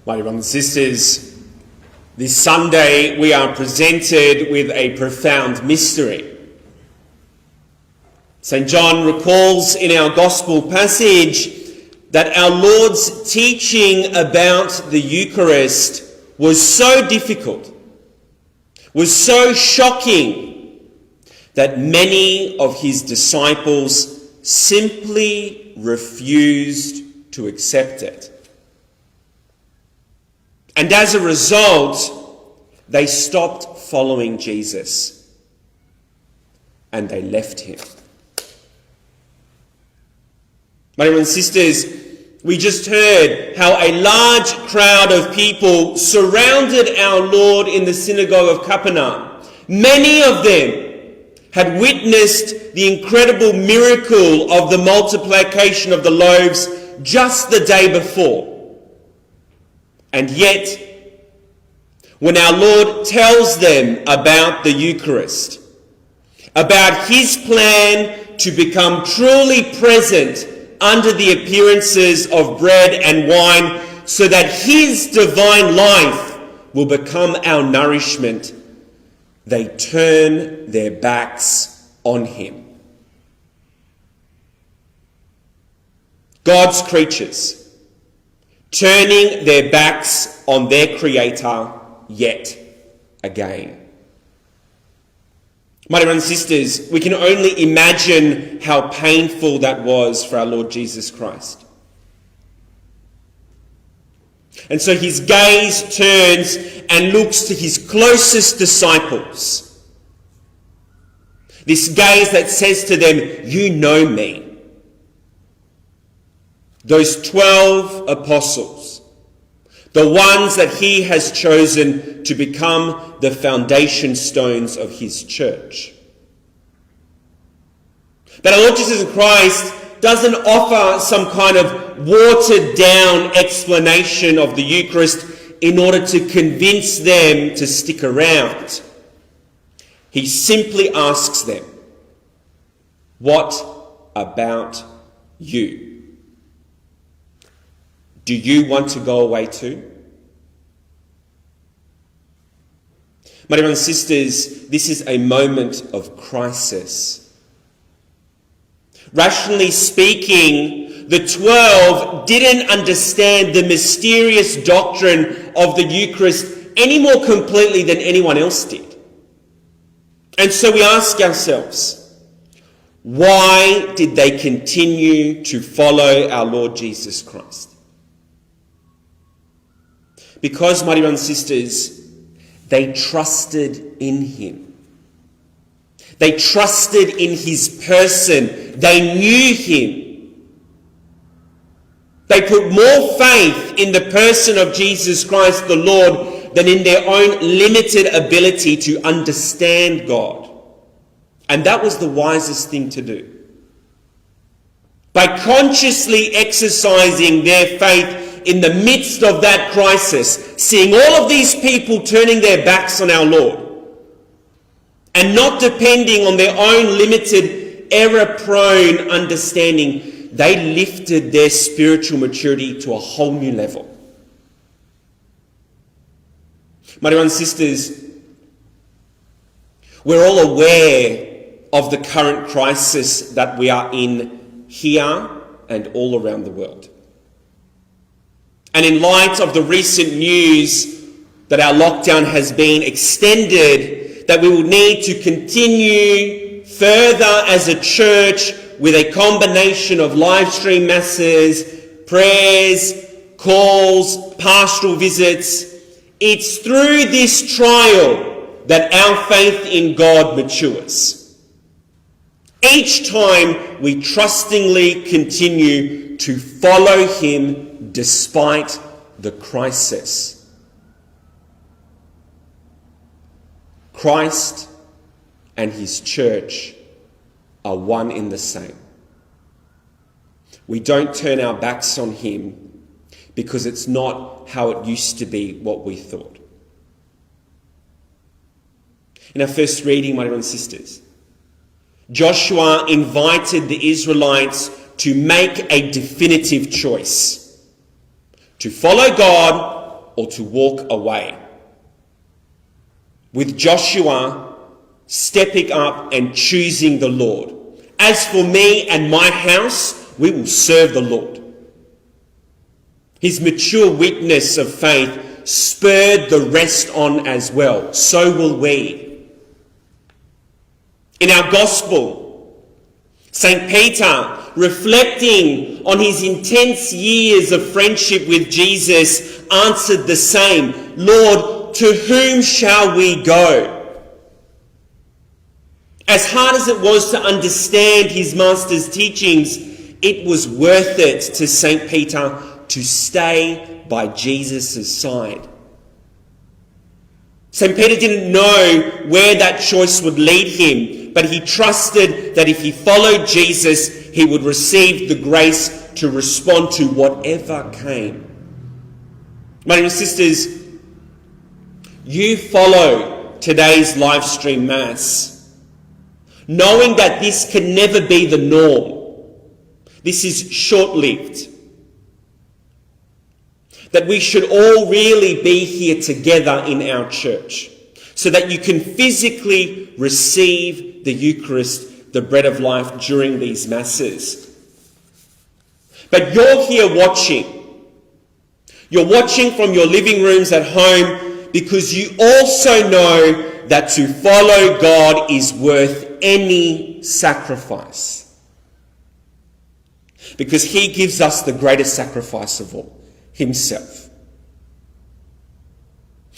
My brothers and sisters, this Sunday we are presented with a profound mystery. St. John recalls in our Gospel passage that our Lord's teaching about the Eucharist was so difficult, was so shocking, that many of his disciples simply refused to accept it. And as a result, they stopped following Jesus and they left him. My brothers and sisters, we just heard how a large crowd of people surrounded our Lord in the synagogue of Capernaum. Many of them had witnessed the incredible miracle of the multiplication of the loaves just the day before. And yet, when our Lord tells them about the Eucharist, about his plan to become truly present under the appearances of bread and wine, so that his divine life will become our nourishment, they turn their backs on him. God's creatures turning their backs on their Creator yet again. My brothers and sisters, we can only imagine how painful that was for our Lord Jesus Christ. And so his gaze turns and looks to his closest disciples. This gaze that says to them, "You know me." Those 12 apostles, the ones that he has chosen to become the foundation stones of his church. But our Lord Jesus Christ doesn't offer some kind of watered down explanation of the Eucharist in order to convince them to stick around. He simply asks them, "What about you? Do you want to go away too?" My brothers and sisters, this is a moment of crisis. Rationally speaking, the 12 didn't understand the mysterious doctrine of the Eucharist any more completely than anyone else did. And so we ask ourselves, why did they continue to follow our Lord Jesus Christ? Because, my brothers and sisters, they trusted in him. They trusted in his person. They knew him. They put more faith in the person of Jesus Christ the Lord than in their own limited ability to understand God. And that was the wisest thing to do. By consciously exercising their faith in the midst of that crisis, seeing all of these people turning their backs on our Lord and not depending on their own limited, error-prone understanding, they lifted their spiritual maturity to a whole new level. My brothers and sisters, we're all aware of the current crisis that we are in here and all around the world. And in light of the recent news that our lockdown has been extended, that we will need to continue further as a church with a combination of live stream masses, prayers, calls, pastoral visits. It's through this trial that our faith in God matures. Each time we trustingly continue to follow him despite the crisis. Christ and his church are one in the same. We don't turn our backs on him because it's not how it used to be what we thought. In our first reading, my brothers and sisters, Joshua invited the Israelites to make a definitive choice: to follow God or to walk away. With Joshua stepping up and choosing the Lord. As for me and my house, we will serve the Lord. His mature witness of faith spurred the rest on as well. So will we. In our gospel, St. Peter, reflecting on his intense years of friendship with Jesus, answered the same, Lord, to whom shall we go? As hard as it was to understand his master's teachings, it was worth it to St. Peter to stay by Jesus' side. St. Peter didn't know where that choice would lead him, but he trusted that if he followed Jesus, he would receive the grace to respond to whatever came. Brothers and sisters, you follow today's live stream Mass, knowing that this can never be the norm. This is short-lived. That we should all really be here together in our church so that you can physically receive the Eucharist, the bread of life, during these Masses. But you're here watching. You're watching from your living rooms at home because you also know that to follow God is worth any sacrifice. Because he gives us the greatest sacrifice of all. Himself.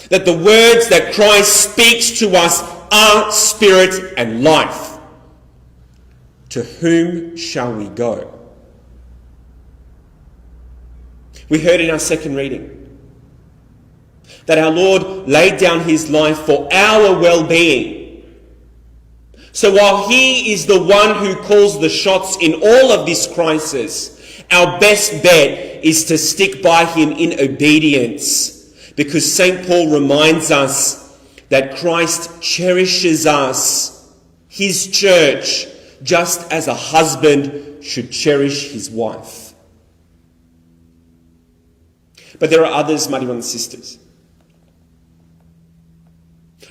That the words that Christ speaks to us are spirit and life. To whom shall we go? We heard in our second reading that our Lord laid down his life for our well-being. So while he is the one who calls the shots in all of this crisis, our best bet is to stick by him in obedience, because St. Paul reminds us that Christ cherishes us, his church, just as a husband should cherish his wife. But there are others, my dear brothers and sisters.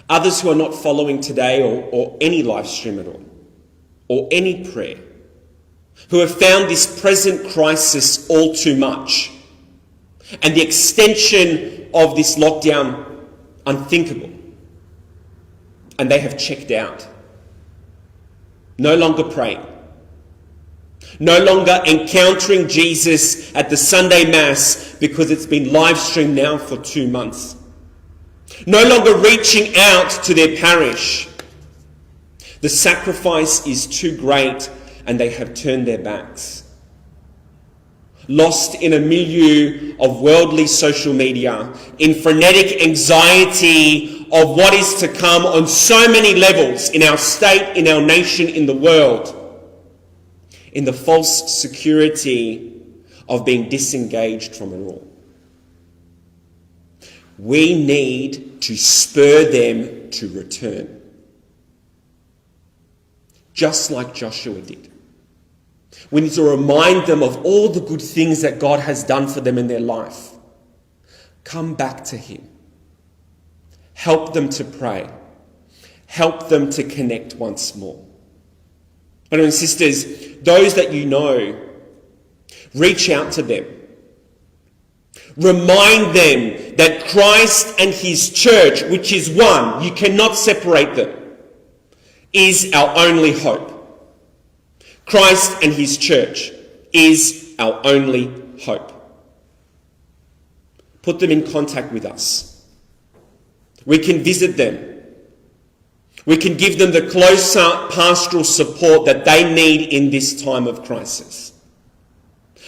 Others who are not following today or any live stream at all, or any prayer, who have found this present crisis all too much and the extension of this lockdown unthinkable. And they have checked out. No longer praying. No longer encountering Jesus at the Sunday Mass because it's been live streamed now for 2 months. No longer reaching out to their parish. The sacrifice is too great and they have turned their backs. Lost in a milieu of worldly social media, in frenetic anxiety of what is to come on so many levels in our state, in our nation, in the world, in the false security of being disengaged from it all. We need to spur them to return, just like Joshua did. We need to remind them of all the good things that God has done for them in their life. Come back to him. Help them to pray. Help them to connect once more. Brothers and sisters, those that you know, reach out to them. Remind them that Christ and his church, which is one, you cannot separate them, is our only hope. Christ and his church is our only hope. Put them in contact with us. We can visit them. We can give them the closer pastoral support that they need in this time of crisis.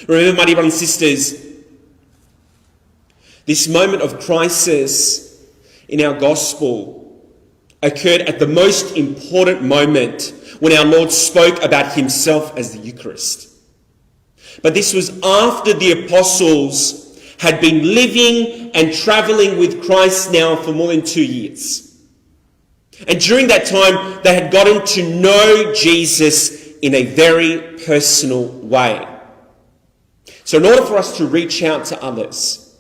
Remember, my dear brothers and sisters, this moment of crisis in our gospel occurred at the most important moment when our Lord spoke about himself as the Eucharist. But this was after the apostles had been living and travelling with Christ now for more than 2 years. And during that time, they had gotten to know Jesus in a very personal way. So in order for us to reach out to others,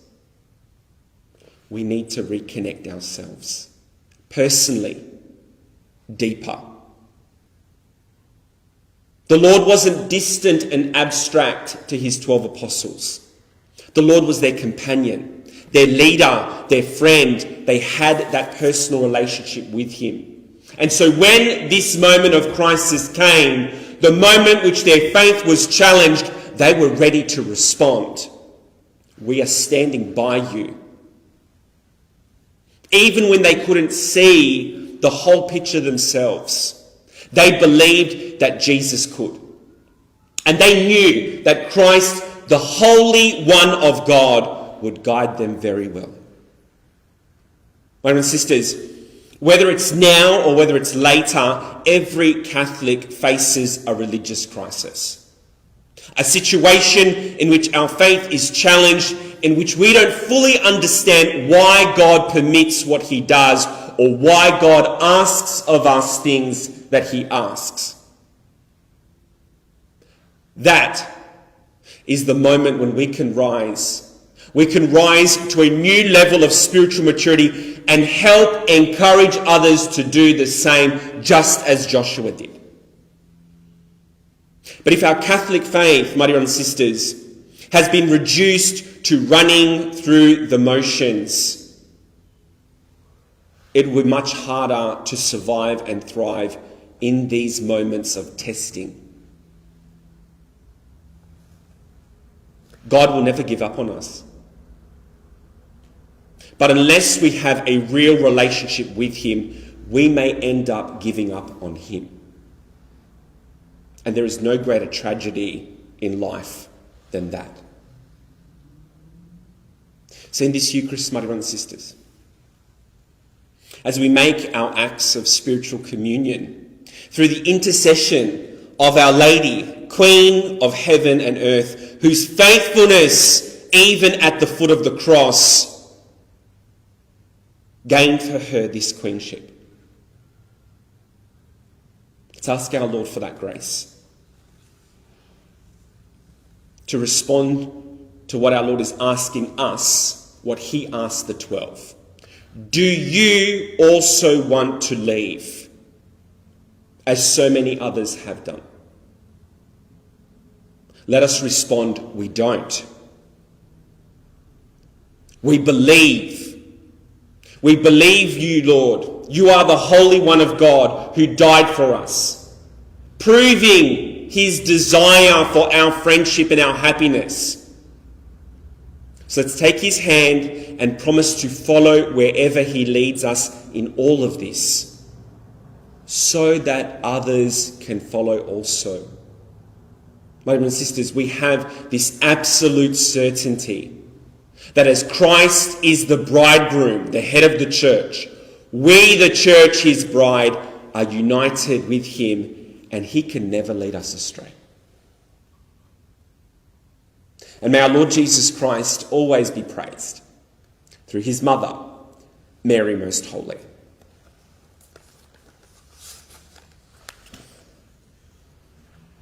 we need to reconnect ourselves, personally, deeper. The Lord wasn't distant and abstract to his 12 apostles. The Lord was their companion, their leader, their friend. They had that personal relationship with him. And so when this moment of crisis came, the moment which their faith was challenged, they were ready to respond. We are standing by you. Even when they couldn't see the whole picture themselves, they believed that Jesus could. And they knew that Christ, the Holy One of God, would guide them very well. Brothers and sisters, whether it's now or whether it's later, every Catholic faces a religious crisis. A situation in which our faith is challenged, in which we don't fully understand why God permits what he does or why God asks of us things that he asks. That is the moment when we can rise. We can rise to a new level of spiritual maturity and help encourage others to do the same, just as Joshua did. But if our Catholic faith, my dear and sisters, has been reduced to running through the motions, it will be much harder to survive and thrive in these moments of testing. God will never give up on us. But unless we have a real relationship with him, we may end up giving up on him. And there is no greater tragedy in life than that. So in this Eucharist, my brothers and sisters, as we make our acts of spiritual communion, through the intercession of Our Lady, Queen of heaven and earth, whose faithfulness, even at the foot of the cross, gained for her this queenship. Let's ask our Lord for that grace, to respond to what our Lord is asking us, what he asked the 12. Do you also want to leave, as so many others have done? Let us respond, we don't. We believe. We believe you, Lord. You are the Holy One of God who died for us, proving his desire for our friendship and our happiness. So let's take his hand and promise to follow wherever he leads us in all of this, so that others can follow also. My brothers and sisters, we have this absolute certainty that as Christ is the bridegroom, the head of the church, we, the church, his bride, are united with him, and he can never lead us astray. And may our Lord Jesus Christ always be praised through his mother, Mary Most Holy.